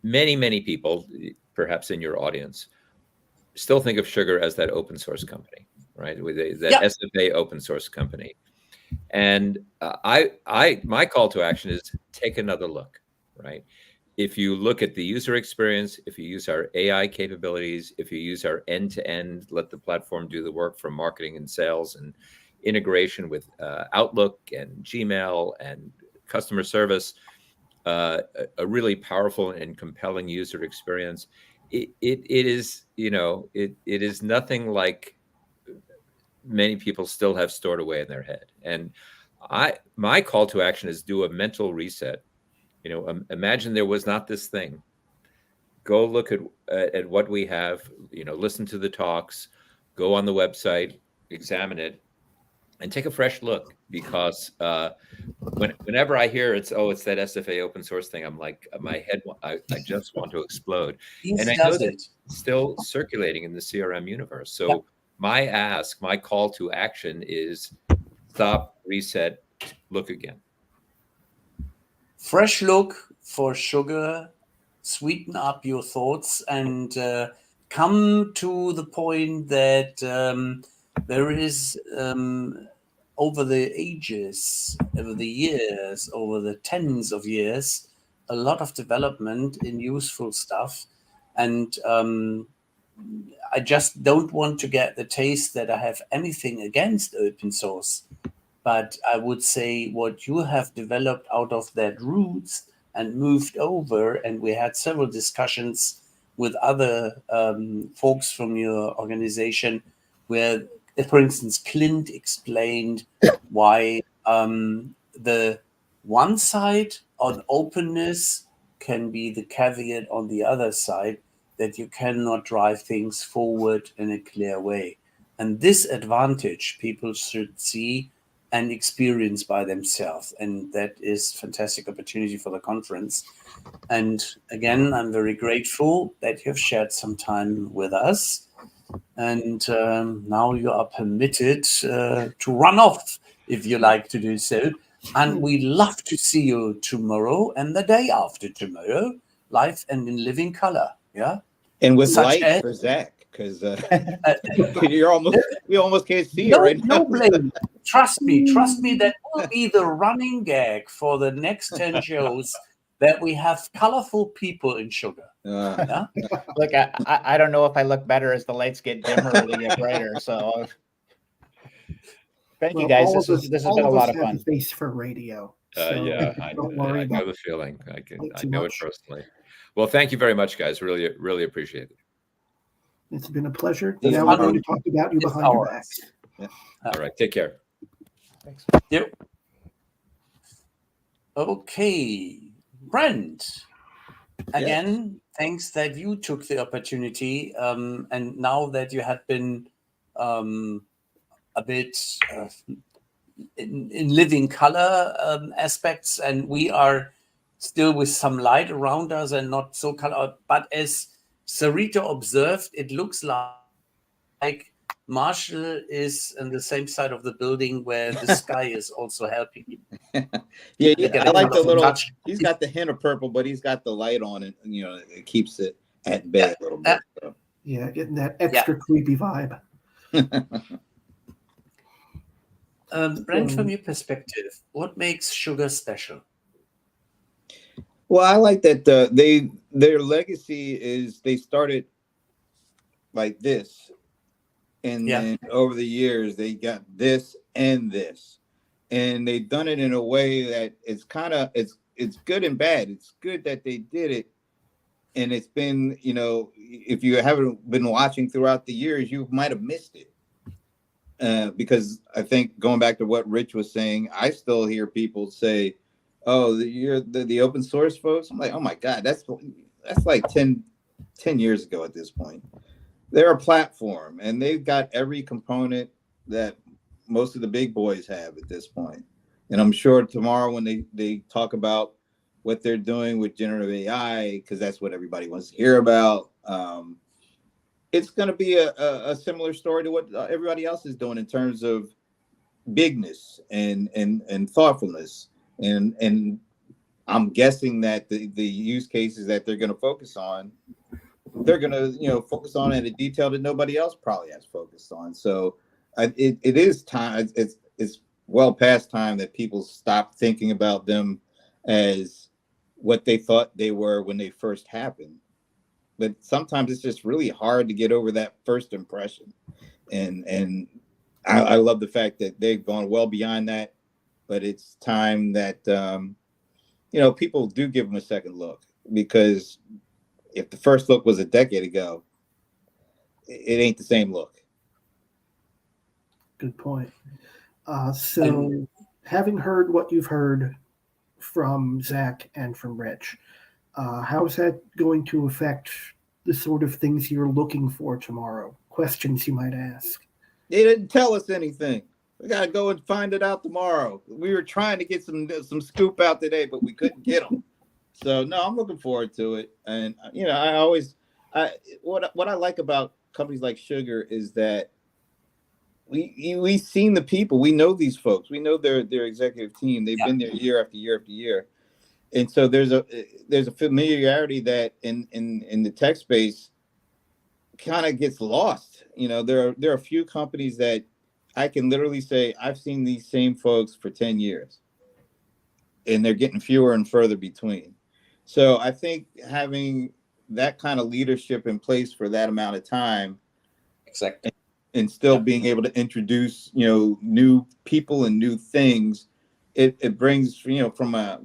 C: many people, perhaps in your audience, still think of Sugar as that open source company, right? With that SFA open source company. And my call to action is take another look, right? if you look at the user experience, if you use our AI capabilities, if you use our end-to-end, let the platform do the work from marketing and sales and integration with Outlook and Gmail and customer service, a really powerful and compelling user experience. It is, it is nothing like many people still have stored away in their head. And my call to action is do a mental reset. Imagine there was not this thing. Go look at what we have, listen to the talks, go on the website, examine it, and take a fresh look, because whenever I hear it's that SFA open source thing, I'm like, my head, I just want to explode. And I know that it's still circulating in the CRM universe. So my call to action is stop, reset, look again.
A: Fresh look for Sugar, sweeten up your thoughts, and come to the point that there is, over the ages, over the years, over the tens of years, a lot of development in useful stuff. And I just don't want to get the taste that I have anything against open source. But I would say what you have developed out of that roots and moved over, and we had several discussions with other folks from your organization where, for instance, Clint explained why the one side on openness can be the caveat on the other side, that you cannot drive things forward in a clear way. And this advantage people should see and experience by themselves. And that is fantastic opportunity for the conference. And again, I'm very grateful that you've shared some time with us. And now you are permitted to run off if you like to do so. And we love to see you tomorrow and the day after tomorrow, live and in living color. Yeah.
B: And with light for Zach, because we almost can't see you right now.
A: No blame. Trust me, that will be the running gag for the next 10 shows, that we have colorful people in Sugar. Yeah?
D: Look, I don't know if I look better as the lights get dimmer or they get brighter. So thank you guys. This has been a lot of fun.
E: Face for radio. So don't worry
C: I know the feeling. I know it personally. Well, thank you very much, guys. Really, really appreciate it.
E: It's been a pleasure. Now we're going to talk about you behind your back.
C: Yeah. All right. Take care.
D: Thanks.
A: Yep. Okay. Brent, again, thanks that you took the opportunity. And now that you had been a bit in living color aspects, and we are still with some light around us and not so color, but as Sarita observed, it looks like Marshall is on the same side of the building where the sky is also helping him.
B: I like the little touch. He's got the hint of purple, but he's got the light on it, and it keeps it at bay a little bit. So.
E: Yeah, getting that extra creepy vibe.
A: Brent, from your perspective, what makes Sugar special?
B: Well, I like that their legacy is they started like this, and then over the years they got this and this, and they've done it in a way that it's kind of it's good and bad. It's good that they did it, and it's been if you haven't been watching throughout the years, you might have missed it because I think going back to what Rich was saying, I still hear people say, "Oh, you're the open source folks." I'm like, "Oh my God, that's like 10 years ago at this point." They're a platform, and they've got every component that most of the big boys have at this point. And I'm sure tomorrow when they talk about what they're doing with generative AI, because that's what everybody wants to hear about, it's going to be a similar story to what everybody else is doing in terms of bigness and thoughtfulness. And I'm guessing that the use cases that they're going to focus on, they're going to focus on in a detail that nobody else probably has focused on. So it is time. It's well past time that people stop thinking about them as what they thought they were when they first happened. But sometimes it's just really hard to get over that first impression. And I love the fact that they've gone well beyond that, but it's time that, people do give them a second look, because if the first look was a decade ago, it ain't the same look.
E: Good point. So having heard what you've heard from Zach and from Rich, how is that going to affect the sort of things you're looking for tomorrow? Questions you might ask.
B: They didn't tell us anything. We got to go and find it out tomorrow. We were trying to get some scoop out today, but we couldn't get them. So no, I'm looking forward to it. And what I like about companies like Sugar is that we've seen the people. We know these folks. We know their executive team. They've been there year after year after year. And so there's a familiarity that in the tech space kind of gets lost. There are a few companies that I can literally say I've seen these same folks for 10 years, and they're getting fewer and further between. So I think having that kind of leadership in place for that amount of time,
A: exactly,
B: and still being able to introduce new people and new things, it brings from a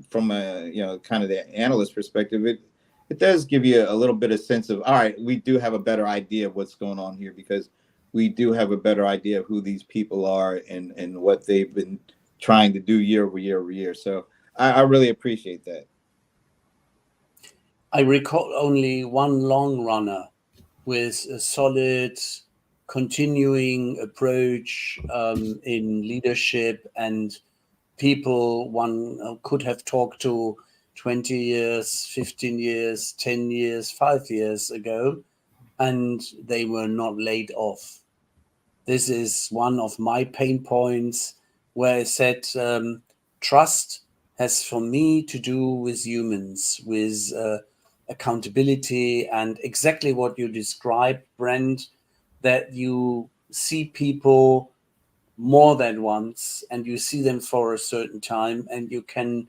B: kind of the analyst perspective, it does give you a little bit of sense of, all right, we do have a better idea of what's going on here, because we do have a better idea of who these people are and what they've been trying to do year over year over year. So I really appreciate that.
A: I recall only one long runner with a solid continuing approach in leadership and people one could have talked to 20 years, 15 years, 10 years, 5 years ago, and they were not laid off. This is one of my pain points, where I said trust has for me to do with humans, with accountability, and exactly what you described, Brent, that you see people more than once and you see them for a certain time and you can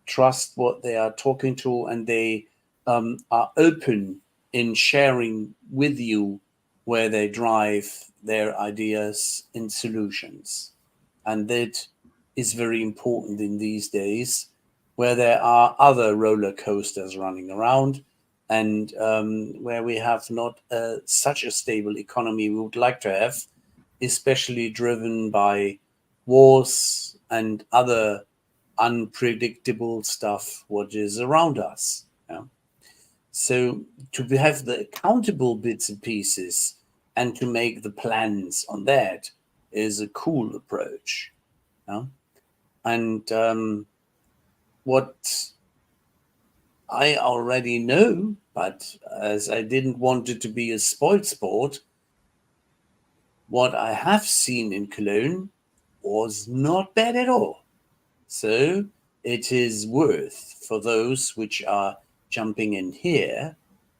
A: trust what they are talking to, and they are open in sharing with you where they drive their ideas and solutions. And that is very important in these days, where there are other roller coasters running around, and where we have not such a stable economy we would like to have, especially driven by wars and other unpredictable stuff what is around us. So to have the accountable bits and pieces and to make the plans on that is a cool approach. And what I already know, but as I didn't want it to be a spoiled sport, what I have seen in Cologne was not bad at all. So it is worth for those which are jumping in here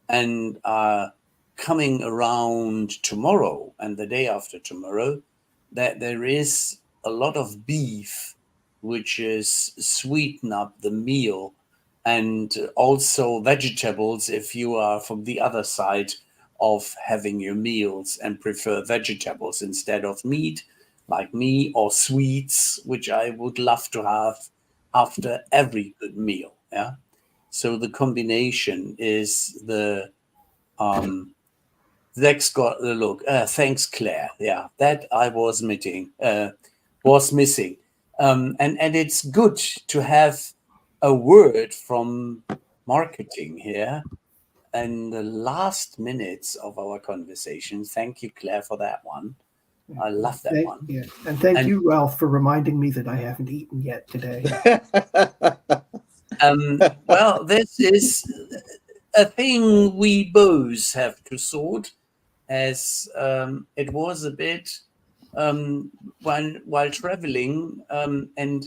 A: and are coming around tomorrow and the day after tomorrow, that there is a lot of beef which is sweeten up the meal, and also vegetables if you are from the other side of having your meals and prefer vegetables instead of meat, like me, or sweets, which I would love to have after every good meal. So the combination is the Zach's got the look. Thanks, Claire. Yeah, that I was missing. And it's good to have a word from marketing here in the last minutes of our conversation. Thank you, Claire, for that one. I love that one.
E: Yeah. And thank you, Ralph, for reminding me that I haven't eaten yet today.
A: Well, this is a thing we both have to sort, as it was a bit while traveling and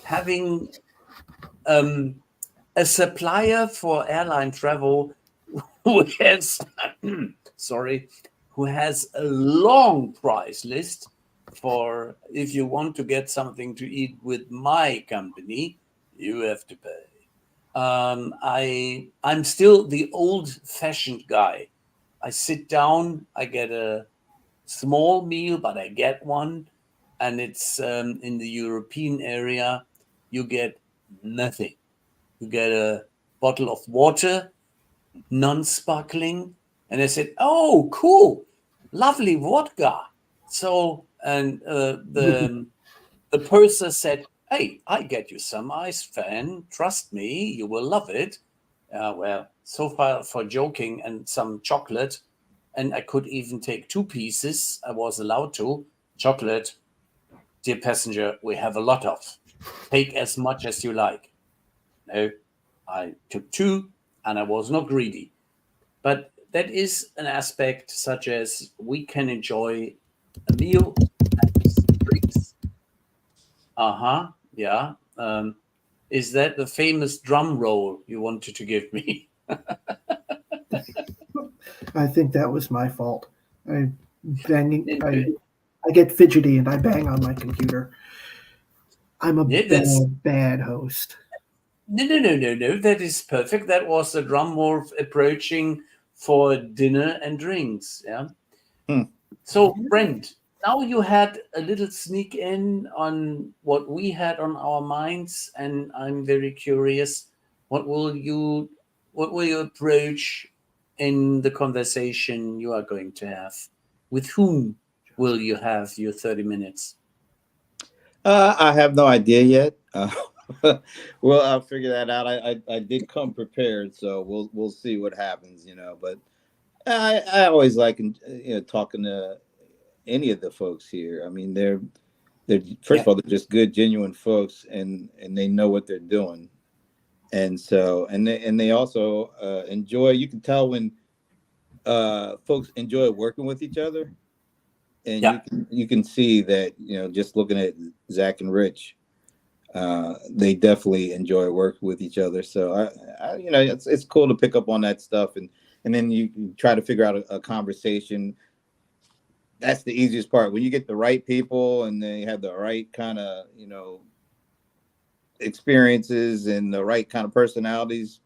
A: having a supplier for airline travel who has who has a long price list for, if you want to get something to eat with my company, you have to pay. I'm still the old-fashioned guy. I sit down, I get a small meal, but I get one, and it's in the European area. You get nothing. You get a bottle of water, non-sparkling, and I said, "Oh, cool, lovely vodka." So, and the purser said, "Hey, I get you some ice, fan. Trust me, you will love it." Well, so far for joking, and some chocolate, and I could even take 2 pieces. I was allowed to. Chocolate, dear passenger, we have a lot of. Take as much as you like. No, I took 2, and I was not greedy. But that is an aspect such as we can enjoy a meal and drinks. Yeah. Is that the famous drum roll you wanted to give me?
E: I think that was my fault. I get fidgety and I bang on my computer. I'm a bad host.
A: No. That is perfect. That was the drum roll approaching for dinner and drinks. Yeah. So, Brent, now you had a little sneak in on what we had on our minds, and I'm very curious. What will you approach in the conversation you are going to have? With whom will you have your 30 minutes?
B: I have no idea yet. Well, I'll figure that out. I did come prepared, so we'll see what happens, But I always like talking to any of the folks here. I mean, they're first of all, they're just good, genuine folks, and they know what they're doing, and so and they also enjoy. You can tell when folks enjoy working with each other, and you can see that just looking at Zach and Rich. They definitely enjoy working with each other. So it's cool to pick up on that stuff, and then you try to figure out a conversation. That's the easiest part when you get the right people and they have the right kind of experiences and the right kind of personalities.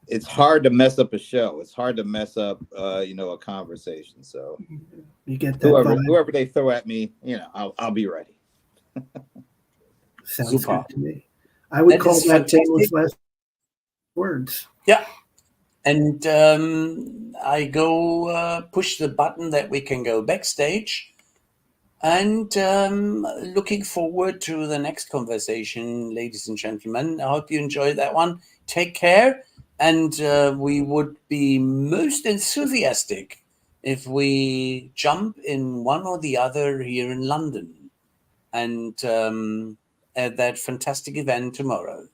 B: It's hard to mess up a show. It's hard to mess up a conversation. So
E: you get that
B: whoever they throw at me, I'll be ready.
E: Sounds
A: Super.
E: good to me. I would call that famous last words.
A: Yeah. And I go push the button that we can go backstage. And looking forward to the next conversation, ladies and gentlemen. I hope you enjoyed that one. Take care. And we would be most enthusiastic if we jump in one or the other here in London and at that fantastic event tomorrow.